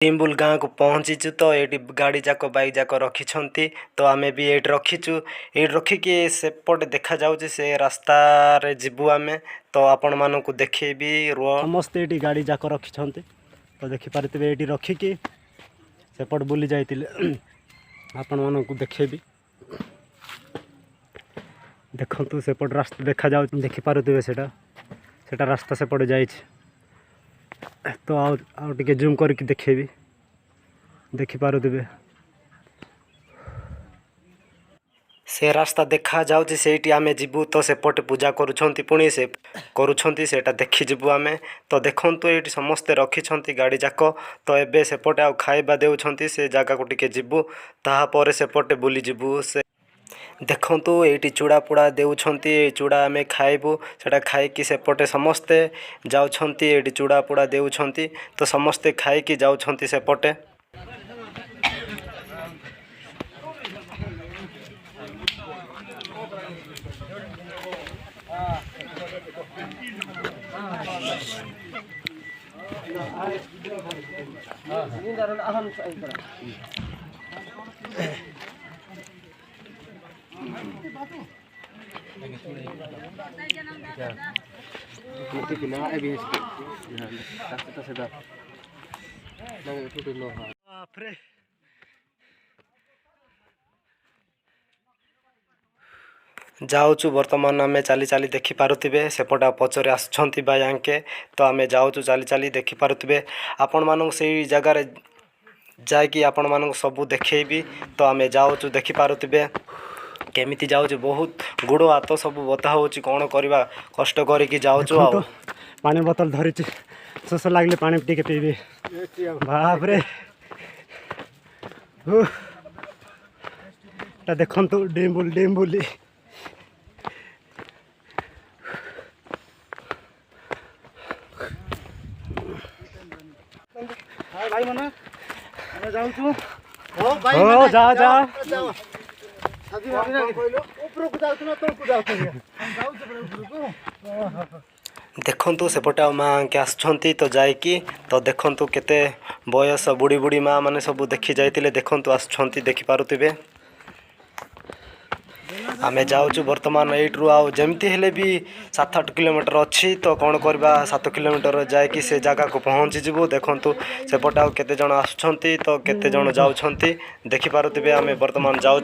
टिम्बुल गाँ को पहुँचीचु तो ये गाड़ी जाक बाइक जाक रखी तो आमे भी ये रखीचु ये रखिकी सेपटे देखा जाऊँ से रास्ता रे जीवु आमे तो आपण मानक देखेबी रुह समस्ते ये गाड़ी जाक रखी तो देखिपारे ये रखिकी सेपट बुली जाइए आपण मानक देखेबी देखु सेपट रास्ता देखा जाऊ देखिपारे सेटा रास्ता सेपटे जाइए तो आउ टिके जूम करके देखेबी देखिपारे से रास्ता देखा जाऊँ से आमे जीवु तो सेपटे पूजा करुँच पुणी से करुँच सेटा देखी जीवु आमे तो देखु ये समस्ते रखी गाड़ी जाक तो एबे सेपटे आ खाइबा देउछंती से जगह को टिके जीवु ताहापर सेपटे बुली जीवु से देखु ये चूड़ा पुड़ा देउछंती चूड़ा आमे खाइबु सेटा खाइकी सेपटे समस्ते जाउछंती ये चूड़ा पुड़ा देउछंती तो समस्ते खाइकी जाउछंती सेपटे जाऊँ बर्तमान आमे चली चली देखिपारे सेपटे पचरे आसुँच भाई आंके तो आमे जाऊँ चली चली देखिपारे आपण मानक से जगार जाकि आपण मानक सबू देखेबी तो आमे जाऊँ देखिपारे केमिति जाऊँ बहुत गुड़ हाथ सब बता हो कौन करवा कष्ट करके जाऊँ पानी बोतल धरी शोष लगे पानी टिके पीबी बाप रे देखु डिम्बुली भाई मन जाऊँ जा जा देखु सेपटे माँ के आसुँच तो जाकि तो देखु केते बयस बुढ़ी बुढ़ी माँ मैंने सब देखी जाइए देखु आसुँच देखिपारे आमे जाऊँ बर्तमान यू आउ जमती हेले भी 7-8 किलोमीटर अच्छी तो कौन करवा 7 किलोमीटर जाकि से जगह को पहुँची जीवु देखु सेपटे आउ केते जण आसुँच तो केते जण जाउछंती देखिपारे आमे बर्तमान जाऊँ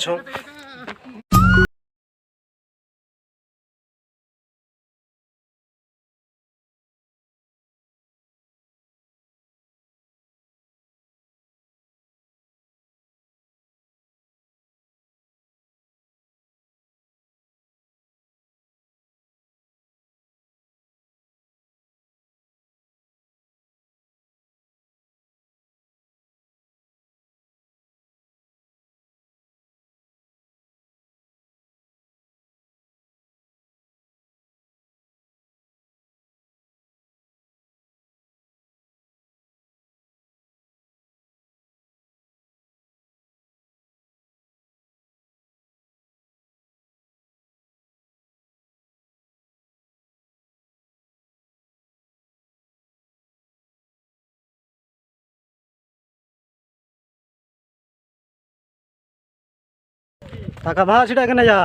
ताका भा सीटा के जा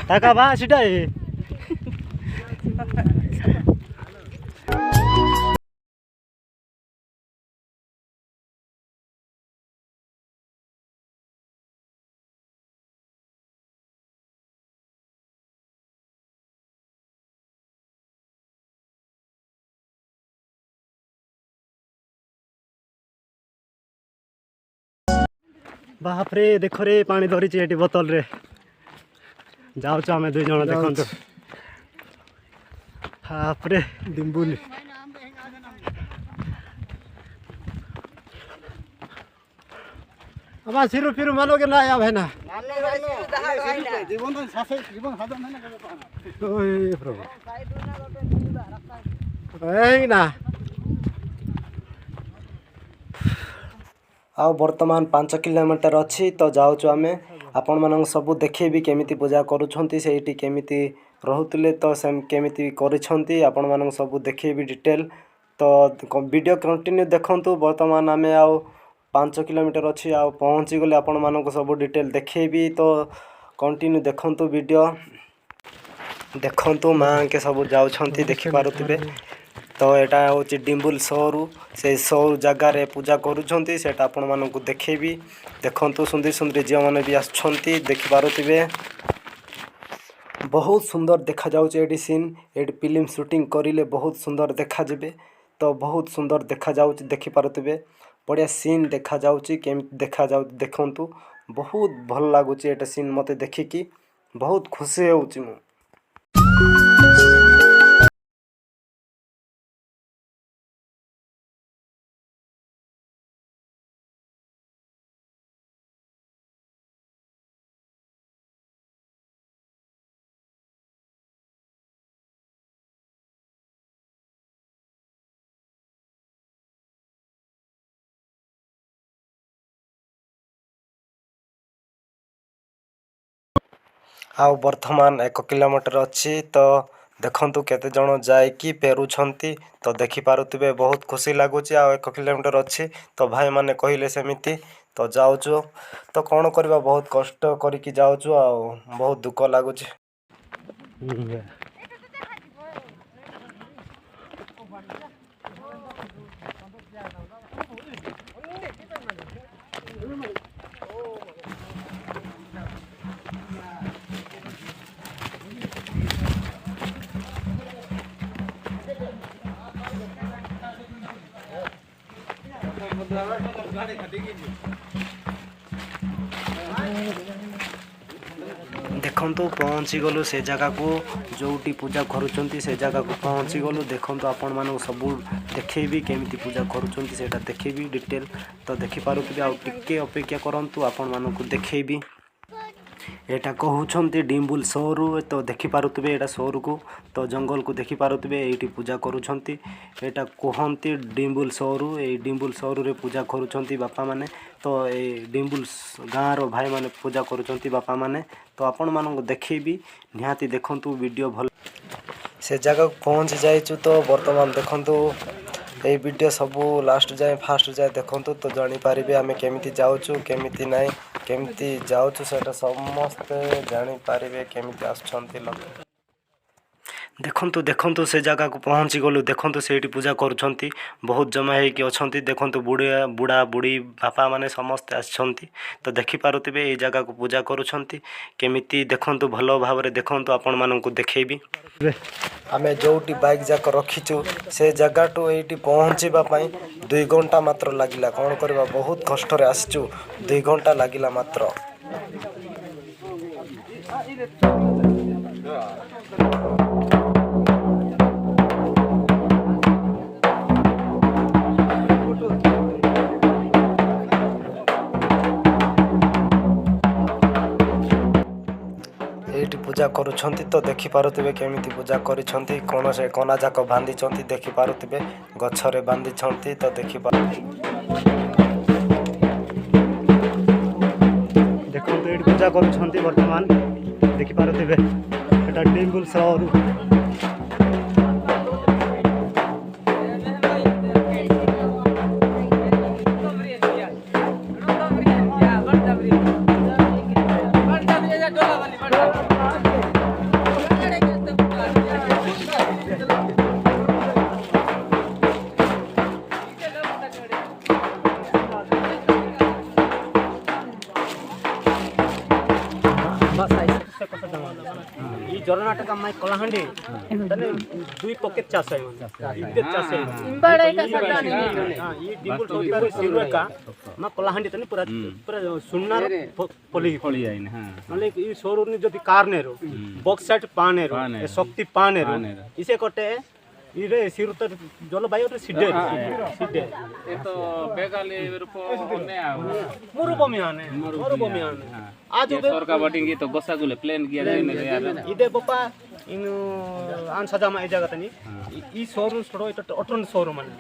ताका भा सीटा बाप रे देख रे पानी धरी ये बोतल रे जाऊँ आम 2 जन देखु बाप रे डिम्बुली अब सिरु फिर मानो के ना या भाई ना जीवन ना आ बर्तमान 5 किलोमीटर अच्छी तो जाऊँ आमे आपण मानक सब देखेबी केमिति पूजा करूछंती सेठी केमिति रहुतले तो से केमिति करिछंती आपण मानक सब देखेबी डिटेल तो वीडियो कंटिन्यू देखंतु। बर्तमान आमे आउ 5 किलोमीटर अच्छी आ पहुँची गले आपण मानक सब डिटेल देखी। तो कंटिन्यू देखंतु वीडियो देखंतु माँ के सब जाउछंती देखि पारुथिबे। तो यहाँ हूँ डिम्बुल सौरू से सौर जगार पूजा करुँच सेटा आपण मानक देखेबी। देखंतु सुंदर सुंदर झील मैंने भी आसुँच देखिपारे। बहुत सुंदर देखा जाउचे ad scene. Ad film shooting करिले बहुत सुंदर देखा जिबे। तो बहुत सुंदर देखा जाउचे देखि पारुथिबे। बढ़िया सीन देखा जाउची केमती देखा जाउ देखंतु। बहुत भल लागुची एटा सीन मते देखिकी बहुत खुशी होउची मु। आउ वर्तमान 1 किलोमीटर अच्छी। तो देखंतु केते जण जाइकी पेरुछंती। तो देखि पारुथिबे बहुत खुशी लागुची। आ 1 किलोमीटर अच्छी तो भाई माने कहिले सेमिति तो जाउछु। तो कौन करबा बहुत कष्ट करिकी जाउछु आ बहुत दुख लागुची। देखंतु पहुँची गलु से जगह को जोटी पूजा करुँच से जगह को पहुँची गलु। देखंतु आपण मानक सब देखेबी केमिति पूजा करुँच सेटा देखेबी डिटेल। तो देखि पारुथिबे आ टिके अपेक्षा करंतु आपण मानक देखेबी। एटा कहउछंती डिम्बुल सौरू। तो देखि पारुथिबे एटा सौरू को तो जंगल को देखि पारुथिबे एठी पूजा करुछंती। एटा कहंती डिम्बुल सौरू। ए डिम्बुल सौरू रे पूजा करुछंती बापा माने। तो ए डिम्बुल गाँ रो भाई माने पूजा करुछंती बापा माने। तो आपण मानक देखेबी निहाती देखंतु वीडियो भल से जगह को पहुँच जाइछु। तो वर्तमान देखंतु ए वीडियो सबू लास्ट जाए फास्ट जाए देखंतु तो जानी पारिबे आमे केमिति जाउछु केमिति नाही केमिति जाउछु सेटा समस्ते जानी पारिबे केमिति आछंती लोक। देखंतु देखंतु से जगह को पहुँची गलु। देखंतु सेठी पूजा करुछंती बहुत जमा हेकी अछंती। देखंतु बुढ़िया बुढ़ा बुढ़ी बापा माने समस्त आछंती। तो देखि पारुथिबे ए जगह को पूजा करुछंती केमिति देखंतु भलो भाबरे देखंतु आपण मानकु देखेबी। आमे जोटी बाइक जाक रखीचु से जगह टू एटी पहुँचीबा पई 2 घंटा मात्र लागिला। कौन करबा बहुत कष्ट रे आसीचु 2 घंटा लागिला मात्र। एठी पूजा करुछंती। तो देखि पारुथिबे केमिति पूजा करिछंती। कोन से कोना जाक बांधिछंती देखि पारुथिबे गछरे बांधिछंती। तो देखि देखंतु एठी पूजा करुछंती वर्तमान देखि पारुथिबे एटा डिम्बुल सौरू। जरनाटा का माई कलाहांडी तने 2 पॉकेट चास है इते चास है बड़े का सदानी हां ये डिम्बुल सौतार सिरुआ का मा कलाहांडी तने पूरा पूरा सुन्नार पली पली आइन हां माने ई शोरूम ने जति कारनेरो बॉक्साइट पानेरो ए शक्ति पानेरो इसे कटे इरे सिरुतर जलवायु रे सिडे सिडे ए तो बेगाले रूप ने आ मरुभूमि आने आज सरकार बटिंगी तो गोसा गुले प्लेन किया जाने यार इदे बपा इन आन सजामा ए जगह तनी ई शोरूम छोड़ो इतो अटन शोरूम माने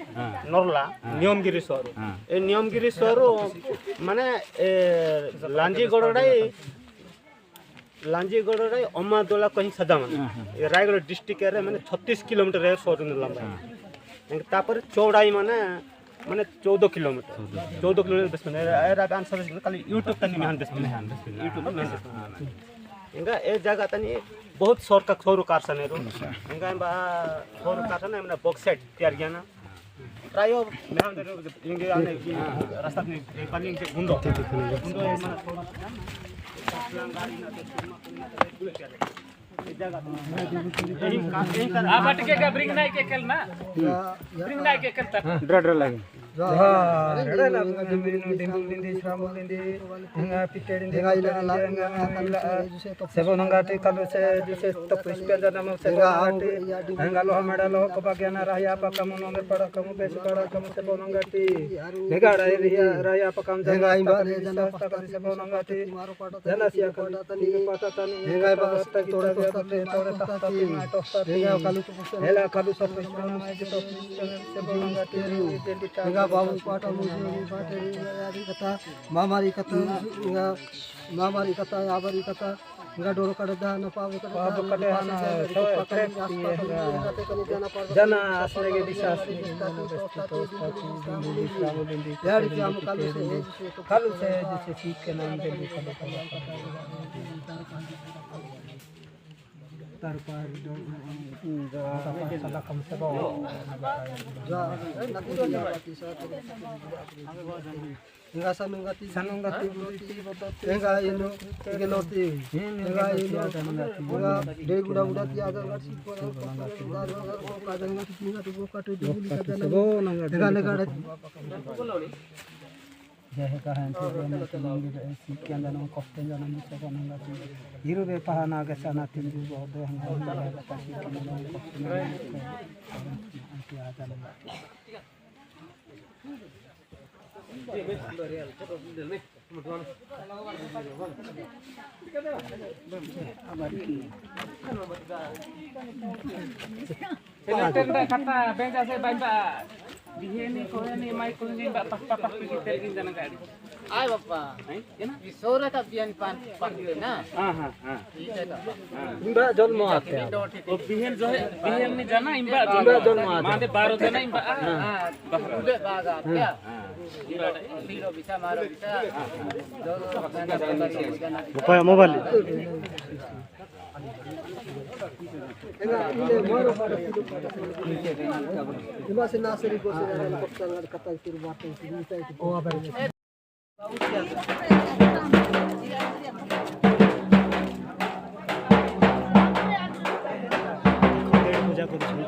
नरला नियमगिरी शोरूम ए नियमगिरी शोरूम माने ए लांजीगढ़ अमादोला कहीं सजा माने रायगढ़ डिस्ट्रिक्ट रे माने 36 किलोमीटर है शोरूम लंबा तापर चौड़ाई माने 14 किलोमीटर 14 किलोमीटर बेस माने एरा आंसर खाली यूट्यूब तनी में बेस माने यूट्यूब में इंगा ए जगह तनी बहुत सौर कारखाने रो इंगा बा सौर कारखाने में बॉक्साइट तैयार किया ना प्राय मेहन इंगे आने की रास्ता में पानी से गुंडो ए गाड़ी ना का ब्रिंग नाई के खेल ना ब्रिंग नाई के खेलता ड्रडर लगे बाबू पाटा मुझे कथा मामारी कथा मामारी कथा आबारी कथा डोर कटा न पाव कटे जना असले के दिशा यार कि हम कालू से जैसे सीख के नाम दे तार पार साला कम से कम enggak sanungati enggak ini ngerti enggak ini enggak dari budak-budak dia agak ngerti kadang ngerti tinggal tuh katu dulu enggak negara जहे कहां से ने सीखन जाना कष्ट जाना मुझे बना हीरो बे पहाना के सना तीन दिन बहुत हम बता सीखन कष्ट में आ जाना kata bengka saya bapak Diheni koheni mai kunji mbak pas pikir ini jangan kali. Ay bapa. Kena? Sore ka bian pan na. Mbak jolmo aate Oh bihen ni jana imba jolmo aate mande 12 jana imba. Ube baga kya? Hiro bisa maro bisa. Buka mobile. Masih nasiri ko sila ng kapsang katay sila batang sinita ito. Oh, abay. पूजा करूँ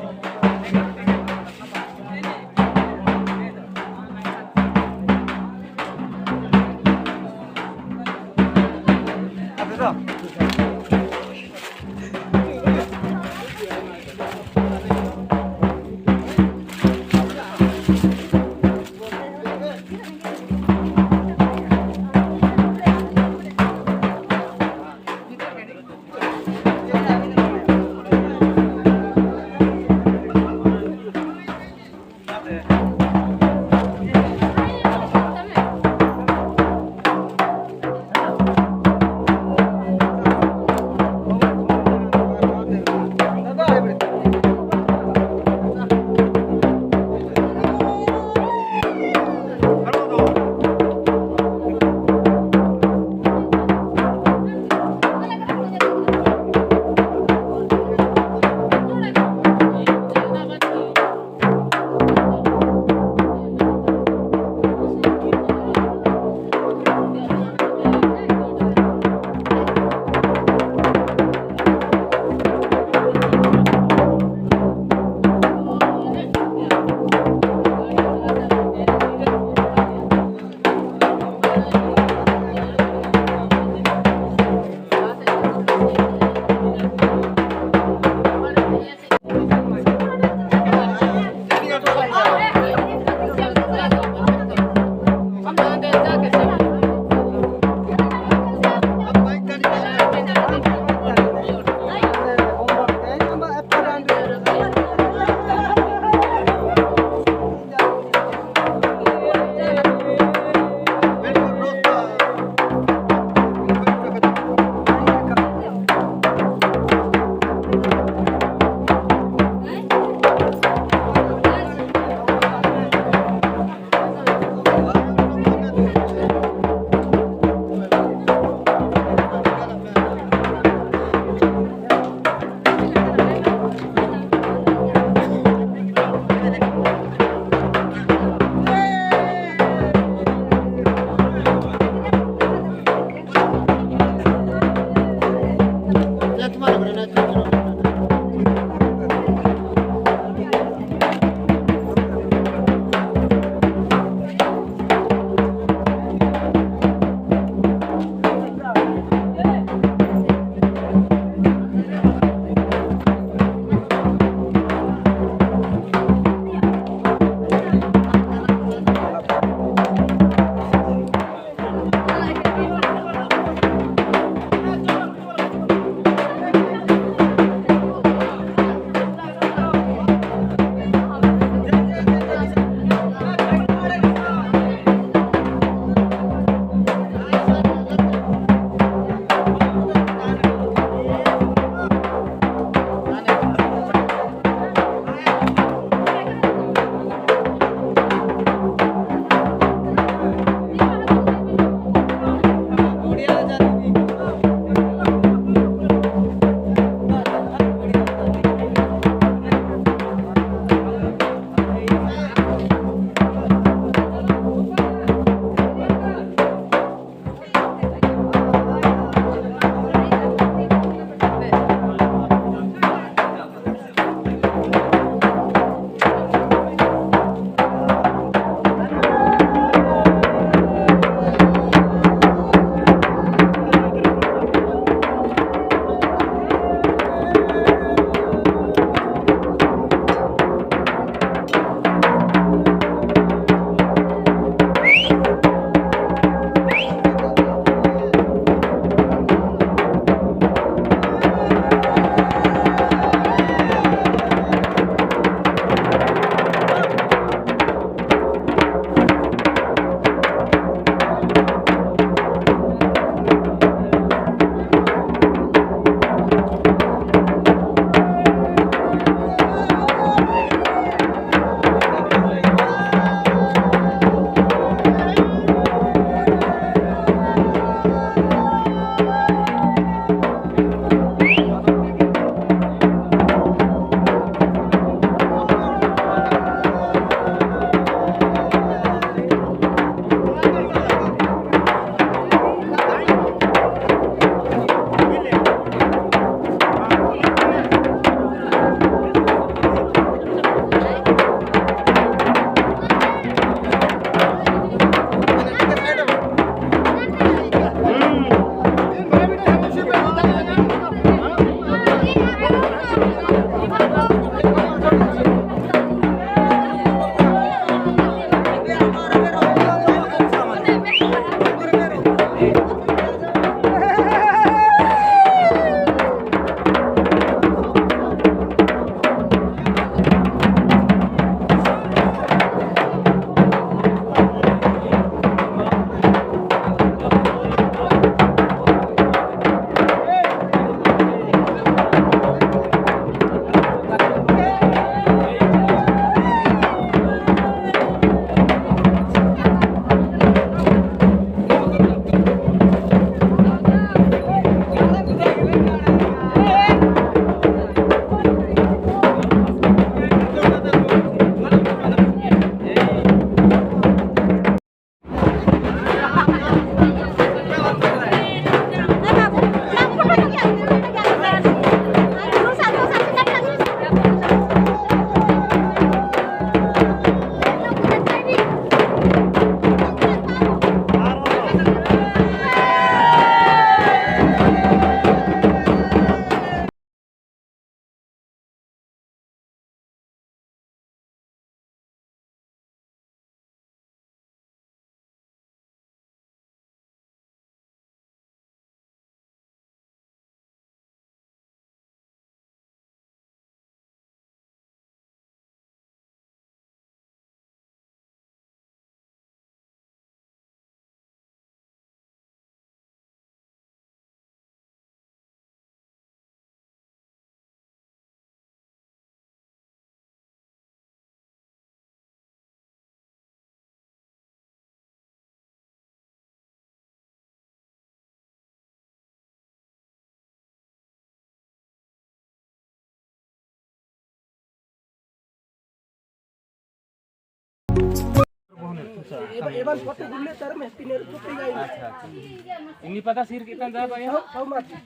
Ini pada sir kita dah apa ya?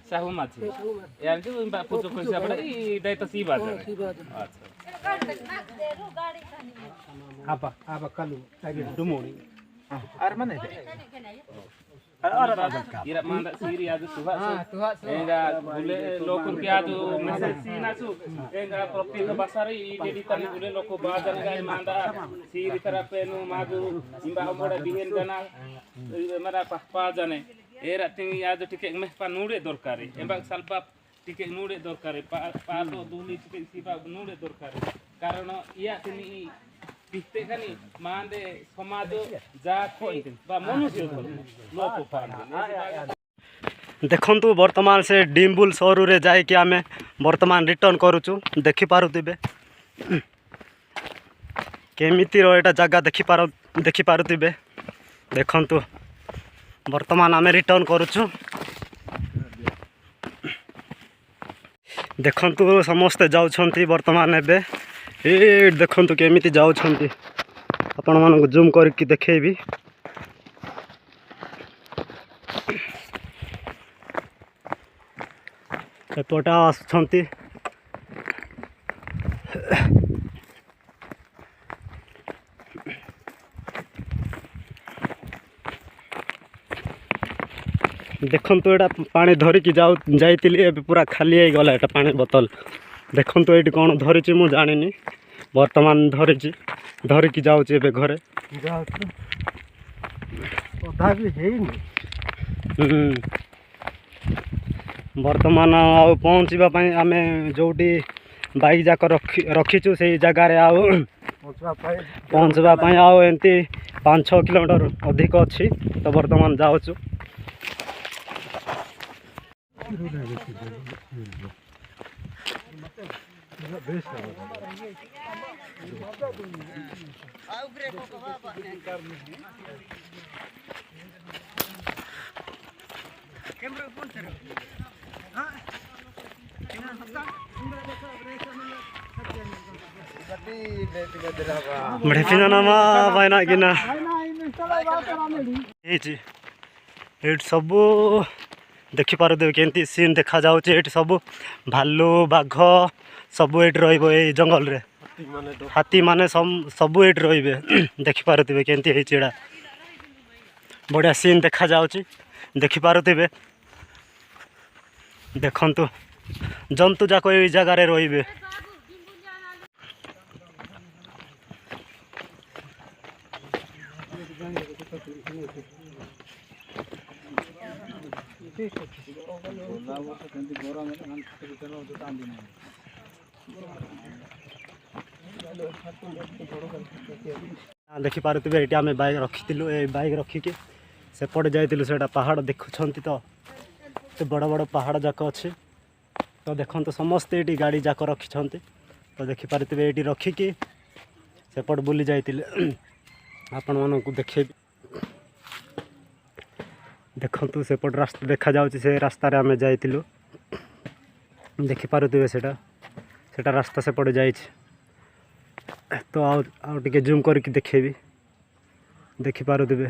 Sahu mati. Yang itu mbak pucuk kerja pada ini dari itu sih baca. apa kalau lagi dumuni Ira manda siri adu tuha su. Enggak boleh lokun ki adu mesej sina su. Enggak propi ke basari dedi tani boleh loko badan gai manda siri terapenu magu imba amoda bihen dana mara pahpa jane. Era tingi adu tike meh panude dorkari. Embak salpa tike nude dorkari. Pato duli tike siba nude dorkari. Karena iya tini Bihte kani mande samado जाको बा मनुष्य लोक ଦେଖନ୍ତୁ ବର୍ତ୍ତମାନ ସେ ଡିମ୍ବୁଲ ସହରରେ ଯାଇକି ଆମେ ବର୍ତ୍ତମାନ ରିଟର୍ଣ୍ଣ କରୁଛୁ ଦେଖିପାରୁଥିବେ କେମିତିର ଏଇଟା ଜାଗା ଦେଖିପାରୁଥିବେ ଦେଖନ୍ତୁ ବର୍ତ୍ତମାନ ଆମେ ରିଟର୍ଣ୍ଣ କରୁଛୁ ଦେଖନ୍ତୁ ସମସ୍ତେ ଯାଉଛନ୍ତି ବର୍ତ୍ତମାନ ଏବେ ଦେଖନ୍ତୁ କେମିତି ଯାଉଛନ୍ତି ଆପଣମାନଙ୍କୁ ଜୁମ୍ କରିକି ଦେଖେଇବି ଏପଟେ ଆସୁଛନ୍ତି ଦେଖନ୍ତୁ ଏଇଟା ପାଣି ଧରିକି ଯାଇଥିଲି ଏବେ ପୁରା ଖାଲି ହେଇଗଲା ଏଇଟା ପାଣି ବୋତଲ ଦେଖନ୍ତୁ ଏଇଠି କ'ଣ ଧରିଛି ମୁଁ ଜାଣିନି ବର୍ତ୍ତମାନ ଧରିକି ଯାଉଛି ଏବେ ଘରେ ଅଧା ବି ହେଇନି ବର୍ତ୍ତମାନ ଆଉ ପହଞ୍ଚିବା ପାଇଁ ଆମେ ଯେଉଁଠି ବାଇକ୍ ଯାକ ରଖିଛୁ ସେଇ ଜାଗାରେ ଆଉ ପହଞ୍ଚିବା ପାଇଁ ଆଉ ଏମିତି 5-6 କିଲୋମିଟର ଅଧିକ ଅଛି ତ ବର୍ତ୍ତମାନ ଯାଉଛୁ ବଢ଼ିଆ ନାମା ବାଇନା କିନା ହେଇଛି ଏଇଠି ସବୁ ଦେଖିପାରୁଥିବେ କେମିତି ସିନ୍ ଦେଖାଯାଉଛି ଏଇଠି ସବୁ ଭାଲୁ ବାଘ ସବୁ ଏଇଠି ରହିବ ଏଇ ଜଙ୍ଗଲରେ ହାତୀମାନେ ସବୁ ଏଇଠି ରହିବେ ଦେଖିପାରୁଥିବେ କେମିତି ହେଇଛି ଏଇଟା ବଢ଼ିଆ ସିନ୍ ଦେଖାଯାଉଛି ଦେଖିପାରୁଥିବେ ଦେଖନ୍ତୁ ଜନ୍ତୁ ଯାକ ଏଇ ଜାଗାରେ ରହିବେ ଦେଖିପାରୁଥିବେ ଏଇଠି ଆମେ ବାଇକ୍ ରଖିଥିଲୁ ଏଇ ବାଇକ୍ ରଖିକି ସେପଟେ ଯାଇଥିଲୁ ସେଇଟା ପାହାଡ଼ ଦେଖୁଛନ୍ତି ତ ସେ ବଡ଼ ବଡ଼ ପାହାଡ଼ ଯାକ ଅଛି ତ ଦେଖନ୍ତୁ ସମସ୍ତେ ଏଇଠି ଗାଡ଼ି ଯାକ ରଖିଛନ୍ତି ତ ଦେଖିପାରୁଥିବେ ଏଇଠି ରଖିକି ସେପଟେ ବୁଲି ଯାଇଥିଲେ ଆପଣମାନଙ୍କୁ ଦେଖେଇବି ଦେଖନ୍ତୁ ସେପଟେ ରାସ୍ତା ଦେଖାଯାଉଛି ସେ ରାସ୍ତାରେ ଆମେ ଯାଇଥିଲୁ ଦେଖିପାରୁଥିବେ ସେଇଟା ରାସ୍ତା ସେପଟେ ଯାଇଛି ତ ଆଉ ଟିକେ ଜୁମ୍ କରିକି ଦେଖେଇବି ଦେଖିପାରୁଥିବେ